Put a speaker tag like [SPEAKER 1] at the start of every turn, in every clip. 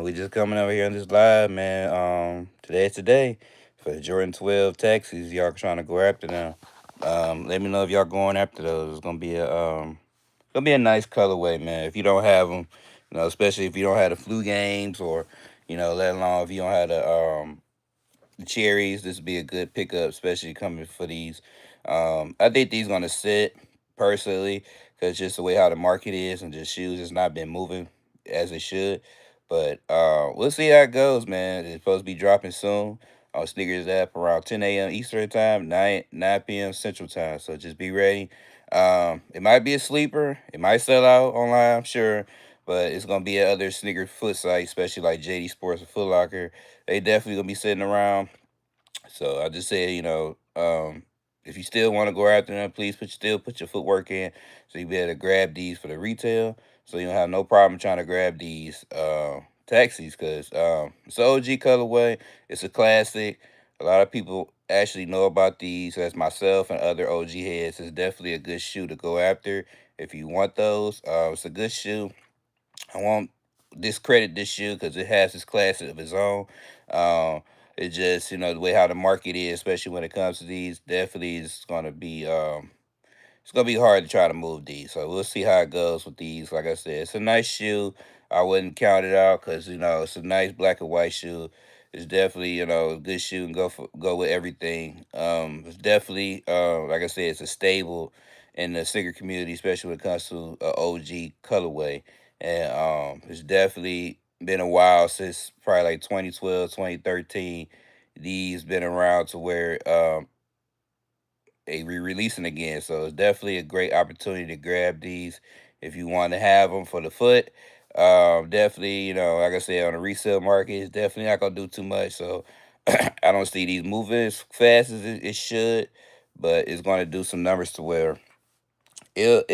[SPEAKER 1] We just coming over here on this live, man. Today for the Jordan 12 taxis. Y'all trying to go after them. Let me know if y'all going after those. It's gonna be a nice colorway, man. If you don't have them, especially if you don't have the flu games or let alone if you don't have the cherries, this would be a good pickup, especially coming for these. I think these gonna sit personally because just the way how the market is and just shoes has not been moving as it should. But we'll see how it goes, man. It's supposed to be dropping soon on Sneakers app around 10 a.m. Eastern time, 9 p.m. Central time. So just be ready. It might be a sleeper. It might sell out online, I'm sure. But it's gonna be at other sneaker foot sites, especially like JD Sports and Foot Locker. They definitely gonna be sitting around. So I just say, if you still want to go after them, please put your footwork in, so you be able to grab these for the retail. So you don't have no problem trying to grab these taxis, because it's an OG colorway. It's a classic. A lot of people actually know about these, as myself and other OG heads. It's definitely a good shoe to go after if you want those. It's a good shoe. I won't discredit this shoe because it has its class of its own. Um, it just, the way how the market is, especially when it comes to these, definitely is gonna be it's gonna be hard to try to move these. So we'll see how it goes with these. Like I said, it's a nice shoe. I wouldn't count it out because it's a nice black and white shoe. It's definitely a good shoe and go with everything. It's definitely like I said, it's a stable in the sneaker community, especially when it comes to OG colorway. And it's definitely been a while since probably like 2012, 2013. These been around to where they re-releasing again. So it's definitely a great opportunity to grab these if you want to have them for the foot. Definitely, like I said, on the resale market, it's definitely not gonna do too much. So I don't see these moving as fast as it should, but it's gonna do some numbers to where it'll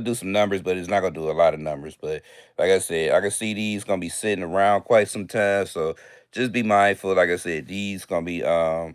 [SPEAKER 1] do some numbers, but it's not gonna do a lot of numbers. But like I said, I can see these gonna be sitting around quite some time. So just be mindful. Like I said, these gonna be a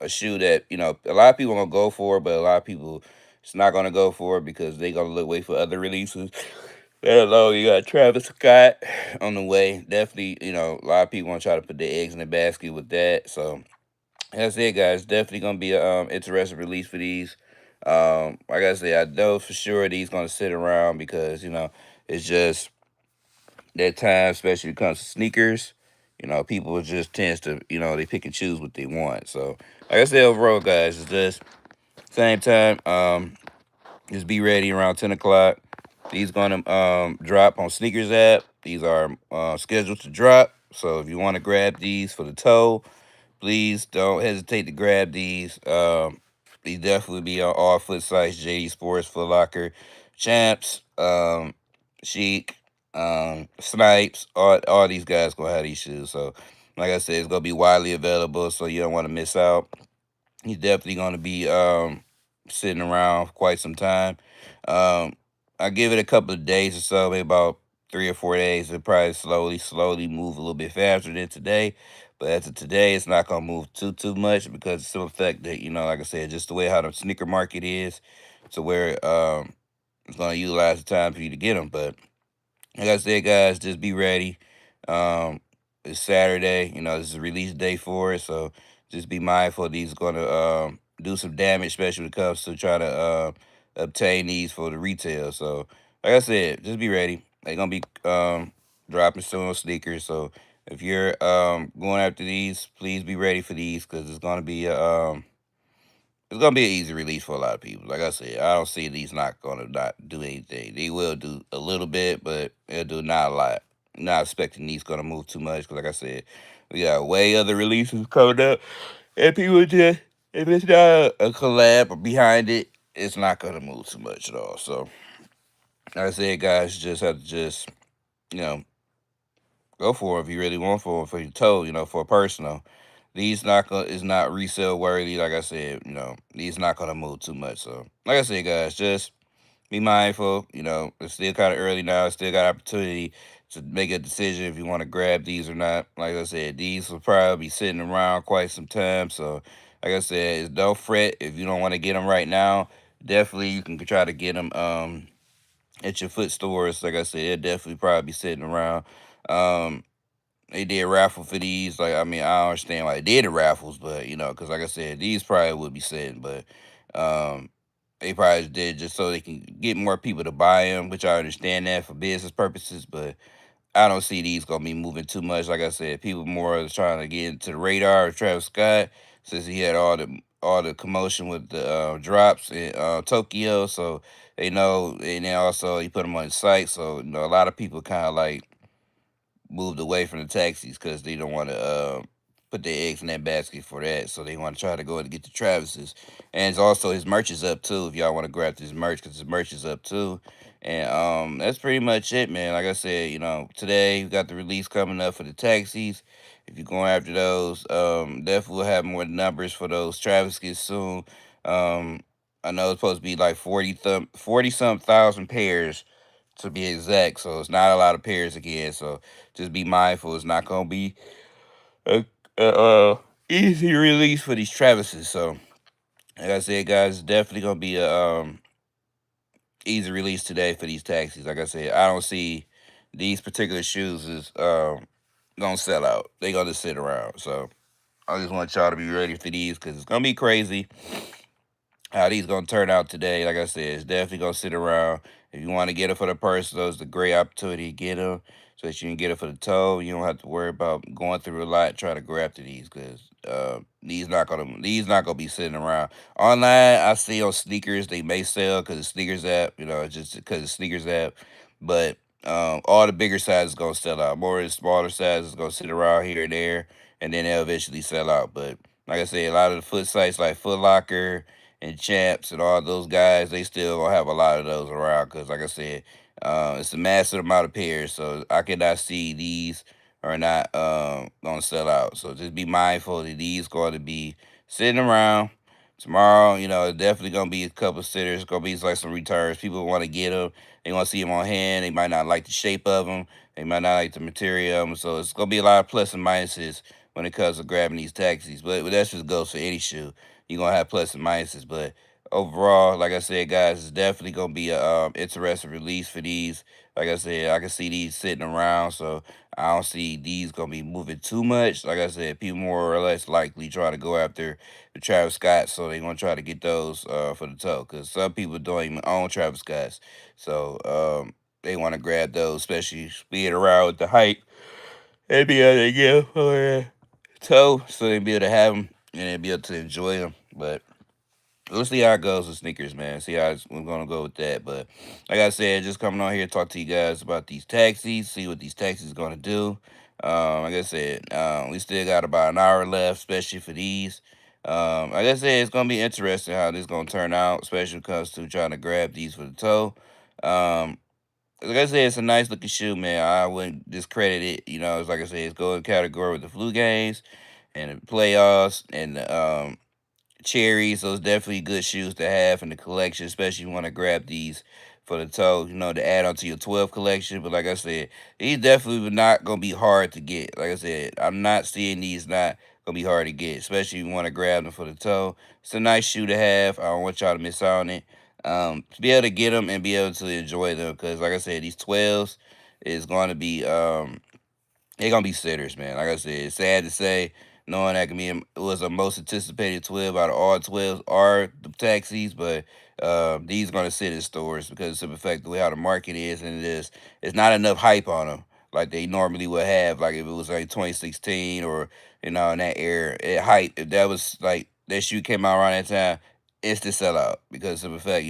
[SPEAKER 1] shoe that a lot of people gonna go for, but a lot of people it's not gonna go for it because they gonna look wait for other releases. Let alone you got Travis Scott on the way. Definitely, a lot of people gonna try to put their eggs in the basket with that. So that's it, guys. Definitely gonna be a interesting release for these. Like I said, I know for sure these gonna sit around because it's just that time, especially when it comes to sneakers. People just tends to they pick and choose what they want. So like I said, overall, guys, it's just same time. Just be ready around 10 o'clock. These gonna drop on sneakers app. These are scheduled to drop. So if you want to grab these for the toe, please don't hesitate to grab these. These definitely be on all foot sites: JD Sports, Foot Locker, Champs, Chic, Snipes. All these guys gonna have these shoes. So, like I said, it's gonna be widely available, so you don't want to miss out. He's definitely going to be sitting around for quite some time. Um, I give it a couple of days or so, maybe about 3 or 4 days. It'll probably slowly move a little bit faster than today. But as of today, it's not gonna move too much because it's still the fact that like I said, just the way how the sneaker market is, to where it's gonna utilize the time for you to get them. But like I said, guys, just be ready. Um, it's Saturday. This is a release day for it, so just be mindful. These are gonna do some damage, especially when it comes to trying to obtain these for the retail. So, like I said, just be ready. They're gonna be dropping soon on sneakers. So, if you're going after these, please be ready for these because it's gonna be an easy release for a lot of people. Like I said, I don't see these not do anything. They will do a little bit, but they'll do not a lot. Not expecting these gonna move too much because, like I said, we got way other releases coming up, and people just if it's not a collab or behind it, it's not gonna move too much at all. So, like I said, guys, you just have to just you know go for it if you really want for your toe. For a personal. These not gonna is not resale worthy. Like I said, these not gonna move too much. So, like I said, guys, just be mindful. It's still kind of early now. Still got opportunity to make a decision if you want to grab these or not. Like I said, these will probably be sitting around quite some time. So, like I said, don't fret if you don't want to get them right now. Definitely, you can try to get them at your foot stores. Like I said, it'll definitely probably be sitting around. Um, they did raffle for these. Like, I mean, I don't understand why they did the raffles, but because like I said, these probably would be sitting, but um, they probably did just so they can get more people to buy them, which I understand that for business purposes, but I don't see these gonna be moving too much. Like I said, people more is trying to get into the radar of Travis Scott since he had all the commotion with the drops in Tokyo. So they know, and then also he put them on his site. So a lot of people kind of like moved away from the taxis because they don't want to put their eggs in that basket for that. So they want to try to go and get the Travis's. And it's also his merch is up too. If y'all want to grab his merch, because his merch is up too. And that's pretty much it, man. Like I said, today we got the release coming up for the taxis. If you're going after those, definitely will have more numbers for those Travis's soon. Um, I know it's supposed to be like 40 some thousand pairs to be exact. So it's not a lot of pairs again. So just be mindful. It's not gonna be a, easy release for these Travises. So like I said, guys, it's definitely gonna be a easy release today for these taxis. Like I said, I don't see these particular shoes is gonna sell out. They gonna sit around. So I just want y'all to be ready for these because it's gonna be crazy how these gonna turn out today. Like I said, it's definitely gonna sit around. If you want to get it for the purse, those a great opportunity to get them so that you can get it for the toe. You don't have to worry about going through a lot trying to grab to these because these not gonna be sitting around. Online, I see on sneakers they may sell because the sneakers app, just because the sneakers app, but all the bigger sizes gonna sell out. More of the smaller sizes gonna sit around here and there, and then they'll eventually sell out. But like I said, a lot of the foot sites like Foot Locker and Champs and all those guys, they still gonna have a lot of those around because, like I said, it's a massive amount of pairs, so I cannot see these are not gonna sell out. So just be mindful that these going to be sitting around tomorrow. It's definitely gonna be a couple sitters. Gonna be like some returns. People want to get them. They want to see them on hand. They might not like the shape of them. They might not like the material of them. So it's gonna be a lot of plus and minuses when it comes to grabbing these taxis. But that just goes for any shoe. You're gonna have plus and minuses, but overall, like I said, guys, it's definitely gonna be a interesting release for these. Like I said, I can see these sitting around, so I don't see these gonna be moving too much. Like I said, people more or less likely try to go after the Travis Scott, so they're gonna try to get those for the toe, because some people don't even own Travis Scotts, so they want to grab those, especially being around with the hype. They be able to get for their toe, so they be able to have them and they be able to enjoy them, but. We'll see how it goes with sneakers, man. See how we're gonna go with that. But like I said, just coming on here to talk to you guys about these taxis, see what these taxis gonna do. Like I said, we still got about an hour left, especially for these. Like I said, it's gonna be interesting how this gonna turn out, especially when it comes to trying to grab these for the toe. Um, like I said, it's a nice looking shoe, man. I wouldn't discredit it. It's like I said, it's going category with the flu games and the playoffs and cherries. Those definitely good shoes to have in the collection, especially if you want to grab these for the toe, to add onto your 12 collection. But like I said, these definitely not gonna be hard to get. Like I said, I'm not seeing these not gonna be hard to get, especially if you want to grab them for the toe. It's a nice shoe to have. I don't want y'all to miss out on it. To be able to get them and be able to enjoy them, because like I said, these 12s is going to be they're gonna be sitters, man. Like I said, it's sad to say, knowing that it was a most anticipated 12 out of all 12s are the taxis, but these gonna sit in stores because of the fact the way how the market is, and it's not enough hype on them like they normally would have. Like if it was like 2016 or in that era, hype. If that was like that shoe came out around that time, it's the sellout because of the fact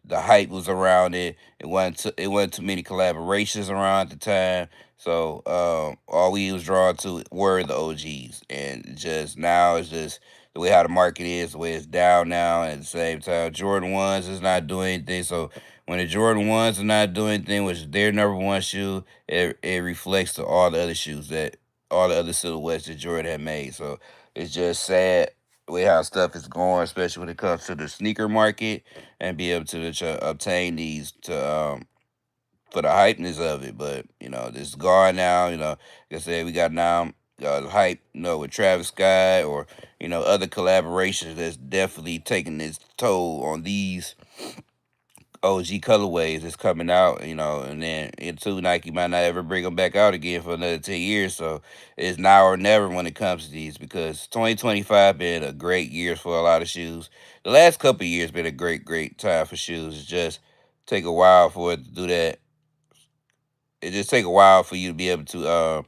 [SPEAKER 1] the hype was around it. It wasn't too many collaborations around at the time. So all we was drawn to were the OGs, and just now it's just the way how the market is, the way it's down now. And at the same time, Jordan ones is not doing anything. So when the Jordan ones are not doing anything, which is their number one shoe, it reflects to all the other shoes that all the other silhouettes that Jordan had made. So it's just sad the way how stuff is going, especially when it comes to the sneaker market, and be able to obtain these to for the hypeness of it. But this is gone now. Like I said, we got now the hype, with Travis Scott or other collaborations that's definitely taking its toll on these OG colorways that's coming out, and then into Nike might not ever bring them back out again for another 10 years. So it's now or never when it comes to these because 2025 been a great year for a lot of shoes. The last couple of years been a great time for shoes. It just take a while for it to do that. It just take a while for you to be able to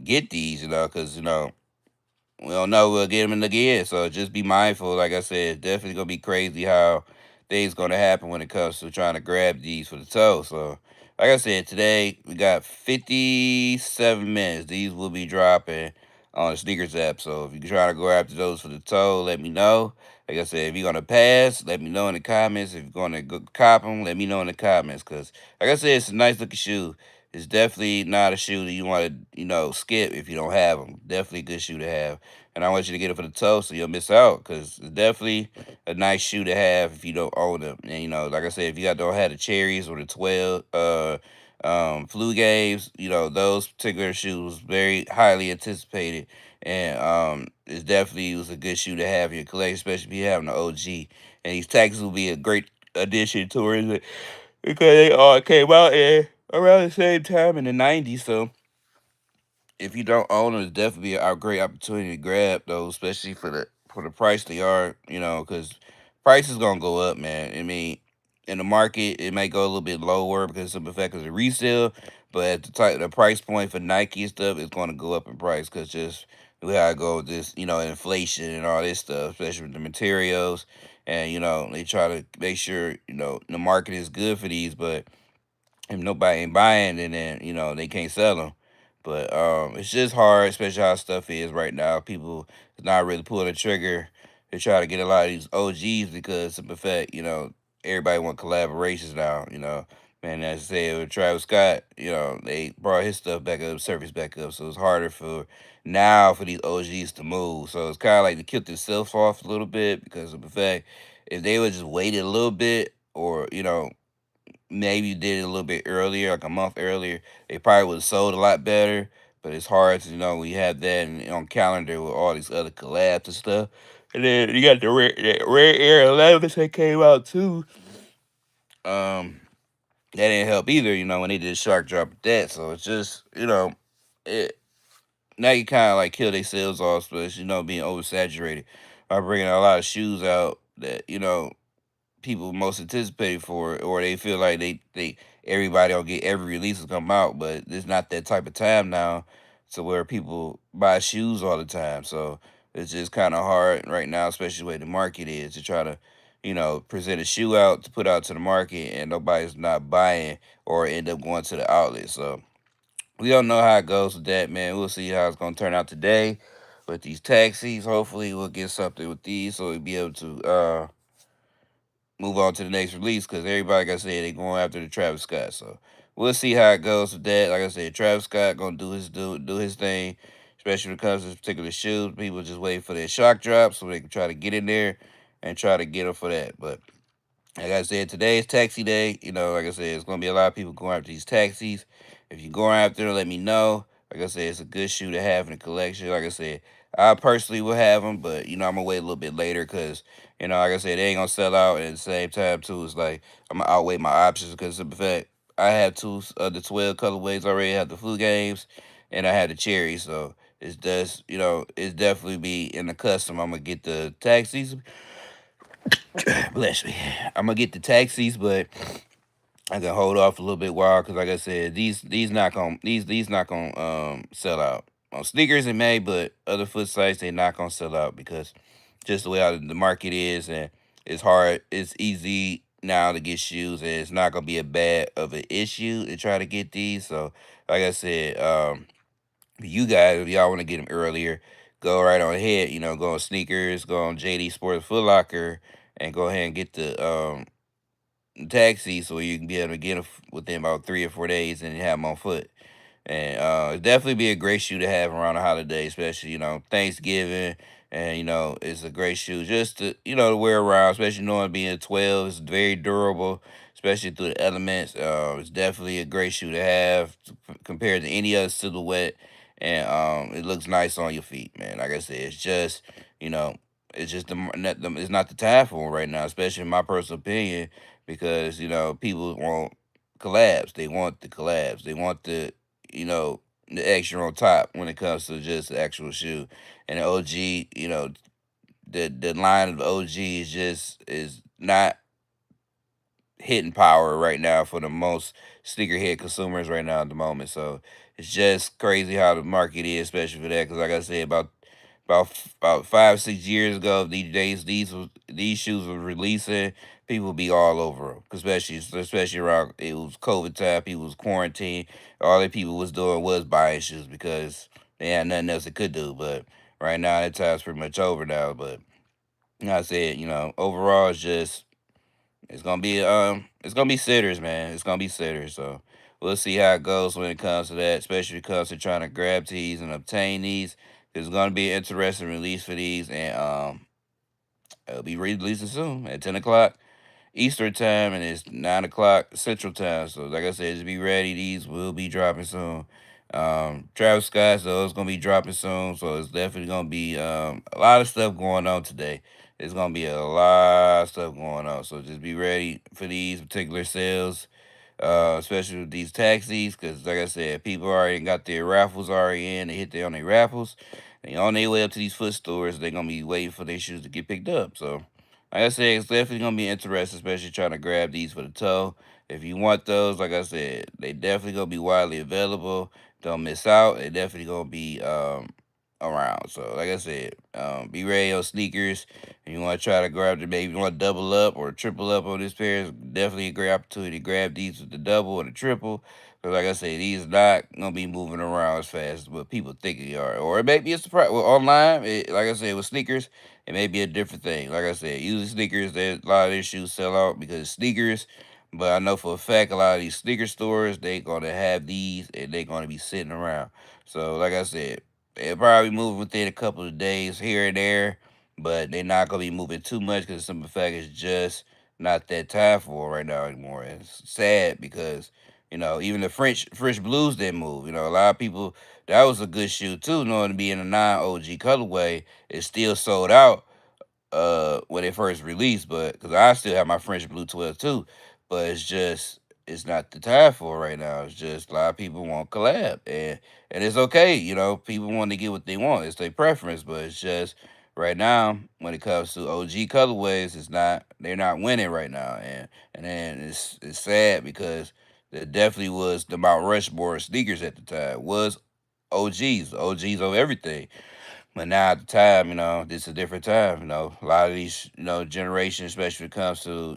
[SPEAKER 1] get these, because we don't know we'll get them again. So just be mindful. Like I said, definitely gonna be crazy how things gonna happen when it comes to trying to grab these for the toe. So like I said, today we got 57 minutes. These will be dropping on the sneakers app. So if you're trying to go after those for the toe, let me know. Like I said, if you're gonna pass, let me know in the comments. If you're gonna go cop them, let me know in the comments. Cause like I said, it's a nice looking shoe. It's definitely not a shoe that you want to, skip if you don't have them. Definitely a good shoe to have. And I want you to get it for the toe so you'll miss out because it's definitely a nice shoe to have if you don't own them. And like I said, if you don't have the cherries or the 12 flu games, those particular shoes very highly anticipated. And it's definitely was a good shoe to have in your collection, especially if you have an OG. And these tags will be a great addition towards it because they all came out around the same time in the 90s. So if you don't own them, it's definitely a great opportunity to grab those, especially for the price they are. Because price is gonna go up, man. I mean, in the market, it may go a little bit lower because of the fact of the resale, but at the price point for Nike and stuff, it's gonna go up in price because just we gotta go with this, inflation and all this stuff, especially with the materials, and they try to make sure the market is good for these, but if nobody ain't buying, then they can't sell them. But it's just hard, especially how stuff is right now. People is not really pulling the trigger to try to get a lot of these OGs because of the fact, everybody want collaborations now. Man, as I said with Travis Scott, they brought his stuff back up, service back up, so it's harder for now for these OGs to move. So it's kind of like they killed themselves off a little bit because of the fact if they would just waited a little bit or maybe did it a little bit earlier, like a month earlier, they probably would have sold a lot better. But it's hard to we have that on calendar with all these other collabs and stuff. And then you got that Rare Air 11 that came out too. Um, that didn't help either, when they did a shark drop with that. So it's just, it now you kind of like kill their sales off, but being oversaturated by bringing a lot of shoes out that people most anticipated for it, or they feel like they everybody will get every release will come out, but it's not that type of time now to where people buy shoes all the time. So it's just kind of hard right now, especially the way the market is, to try to present a shoe out to put out to the market and nobody's not buying or end up going to the outlet. So we don't know how it goes with that, man. We'll see how it's gonna turn out today with these taxis. Hopefully we'll get something with these so we'll be able to move on to the next release because everybody, like I said, they going after the Travis Scott. So we'll see how it goes with that. Like I said, Travis Scott gonna do his thing, especially when it comes to this particular shoes. People just wait for their shock drop so they can try to get in there and try to get them for that. But like I said, today is taxi day. Like I said, it's gonna be a lot of people going after these taxis. If you're going after them, let me know. Like I said, it's a good shoe to have in the collection. Like I said, I personally will have them, but I'm gonna wait a little bit later because like I said, they ain't gonna sell out. And at the same time, too, it's like I'm gonna outweigh my options because of the fact I have two of the 12 colorways already. I have the flu games, and I had the cherry. So it's just it's definitely be in the custom. I'm gonna get the taxis. Bless me. I'm gonna get the taxis, but I can hold off a little bit while because, like I said, these not gonna sell out. On sneakers it may, but other foot sites they not gonna sell out because just the way how the market is, and it's hard. It's easy now to get shoes, and it's not gonna be a bad of an issue to try to get these. So, like I said, you guys, if y'all want to get them earlier, go right on ahead. Go on sneakers, go on JD Sports Foot Locker, and go ahead and get the taxi so you can be able to get them within about 3 or 4 days and have them on foot. And it'd definitely be a great shoe to have around the holiday, especially Thanksgiving. And it's a great shoe just to wear around, especially knowing being 12. It's very durable, especially through the elements. It's definitely a great shoe to have compared to any other silhouette, and it looks nice on your feet, man. Like I said, it's just you know. It's just it's not the time for 'em right now, especially in my personal opinion, because people want collabs. They want the collabs. They want you know the extra on top when it comes to just the actual shoe. And the OG, the line of OG is not hitting power right now for the most sneakerhead consumers right now at the moment. So it's just crazy how the market is, especially for that. Because like I said, about 5 6 years ago, these days these shoes were releasing, people would be all over them. Especially around it was COVID time, people was quarantined. All the people was doing was buying shoes because they had nothing else they could do. But right now, that time's pretty much over now. But like I said, overall, it's gonna be sitters, man. It's gonna be sitters. So we'll see how it goes when it comes to that, especially when it comes to trying to grab these and obtain these. There's gonna be an interesting release for these, and it'll be releasing soon at 10 o'clock Eastern time, and it's 9 o'clock Central time. So like I said, just be ready. These will be dropping soon. Travis Scott, so it's gonna be dropping soon. So it's definitely gonna be a lot of stuff going on today. There's gonna be a lot of stuff going on. So just be ready for these particular sales, especially with these taxis, because like I said, people already got their raffles already in. They hit their on their raffles. They on their way up to these foot stores. They're gonna be waiting for their shoes to get picked up. So like I said, it's definitely gonna be interesting, especially trying to grab these for the toe. If you want those, like I said, they definitely gonna be widely available. Don't miss out. They definitely gonna be around. So like I said, be ready on sneakers. If you want to try to grab the maybe you want to double up or triple up on this pair, it's definitely a great opportunity to grab these with the double or the triple. Because like I said, these not gonna be moving around as fast as what people think they are. Or it may be a surprise. Well, online, like I said, with sneakers, it may be a different thing. Like I said, usually sneakers, a lot of their shoes sell out because it's sneakers. But I know for a fact a lot of these sneaker stores, they gonna have these and they gonna be sitting around. So like I said, they'll probably move within a couple of days here and there, but they're not gonna be moving too much because some of the fact is just not that time for it right now anymore. And it's sad because even the French blues didn't move. A lot of people, that was a good shoe too, knowing to be in a non OG colorway. It still sold out when it first released, but because I still have my French Blue 12 too, but it's not the time for it right now. It's just a lot of people want collab, and it's okay. People want to get what they want. It's their preference, but it's just right now when it comes to OG colorways, they're not winning right now, and then it's sad because there definitely was the Mount Rushmore sneakers at the time was OGs of everything. But now at the time, this is a different time. A lot of these, generations, especially when it comes to,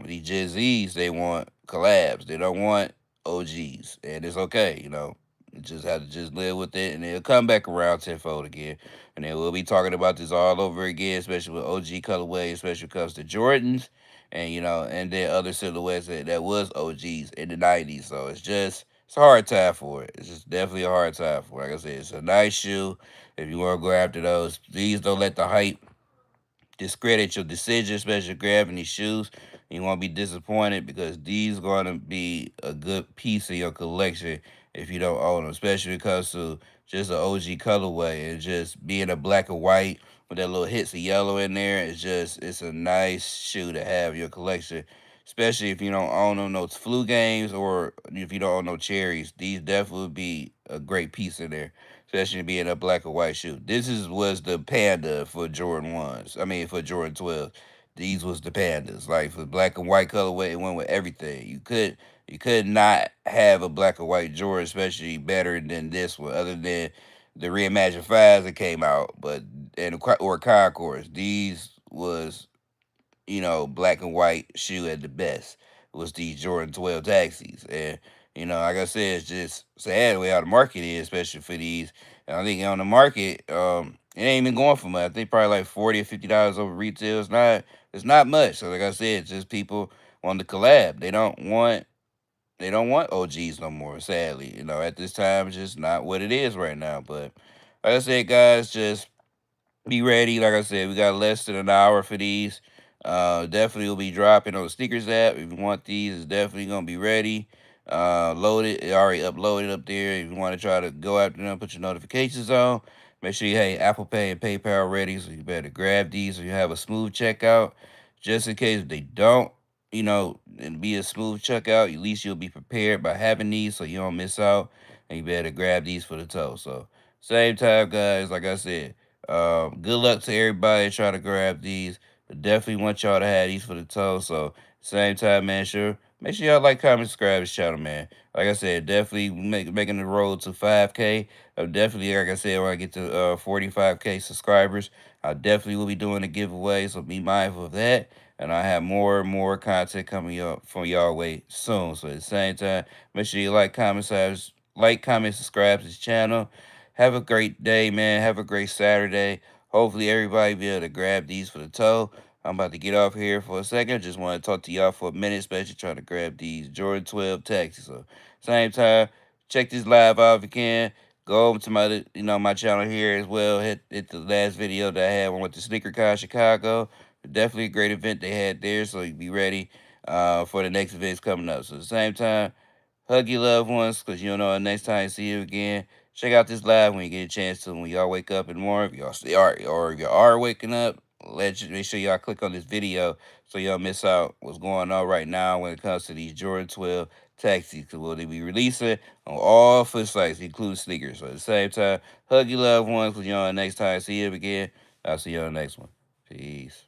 [SPEAKER 1] these Gen Zs, they want collabs. They don't want OGs. And it's okay, You just have to just live with it and it'll come back around tenfold again. And then we'll be talking about this all over again, especially with OG colorway, especially when it comes to Jordans and and then other silhouettes that was OGs in the 90s. So it's a hard time for it. It's just definitely a hard time for it. Like I said, it's a nice shoe if you want to go after those. Please don't let the hype discredit your decision, especially grabbing these shoes. You won't be disappointed because these going to be a good piece of your collection if you don't own them, especially when it comes to just an OG colorway and just being a black and white with that little hits of yellow in there. It's a nice shoe to have in your collection, especially if you don't own them those flu games or if you don't own no cherries. These definitely would be a great piece in there, especially being a black and white shoe. Was the panda for Jordan ones. I mean for Jordan 12. These was the pandas. Like for black and white colorway, it went with everything. You could not have a black and white Jordan, especially better than this one, other than the reimagined fives that came out. But or Concourse, these was black and white shoe at the best was these Jordan 12 taxis. And, like I said, it's just sad the way how the market is, especially for these. And I think on the market, it ain't even going for much. I think probably like $40 or $50 over retail. It's not much. So like I said, it's just people want to collab. They don't want OGs no more, sadly. At this time it's just not what it is right now. But like I said, guys, just be ready. Like I said, we got less than an hour for these. Definitely will be dropping on the sneakers app. If you want these, it's definitely gonna be ready. Loaded. It already uploaded up there. If you want to try to go after them, put your notifications on. Make sure you have Apple Pay and PayPal ready, so you better grab these so you have a smooth checkout. Just in case if they don't, and be a smooth checkout. At least you'll be prepared by having these so you don't miss out. And you better grab these for the toe. So, same time, guys, like I said, good luck to everybody trying to grab these. But definitely want y'all to have these for the toe. So, same time, man, make sure y'all like, comment, subscribe to this channel, man. Like I said, definitely making the road to 5K. Definitely, like I said, when I get to 45K subscribers, I definitely will be doing a giveaway. So, be mindful of that, and I have more and more content coming up from y'all way soon. So at the same time, make sure you comment, subscribe to this channel. Have a great day, man. Have a great Saturday. Hopefully everybody be able to grab these for the toe. I'm about to get off here for a second. Just want to talk to y'all for a minute, especially trying to grab these Jordan 12 taxis. So same time, check this live out if you can. Go over to my channel here as well. Hit the last video that I had when I went to SneakerCon Chicago. Definitely a great event they had there, so you be ready for the next events coming up. So at the same time, hug your loved ones, because you don't know the next time you see you again. Check out this live when you get a chance to. When y'all wake up in the morning, if y'all stay or if y'all are waking up, make sure y'all click on this video so y'all miss out what's going on right now when it comes to these Jordan 12 taxis. Because will they be releasing on all foot sites, including sneakers. So at the same time, hug your loved ones, because you know the next time I see you again. I'll see you on the next one. Peace.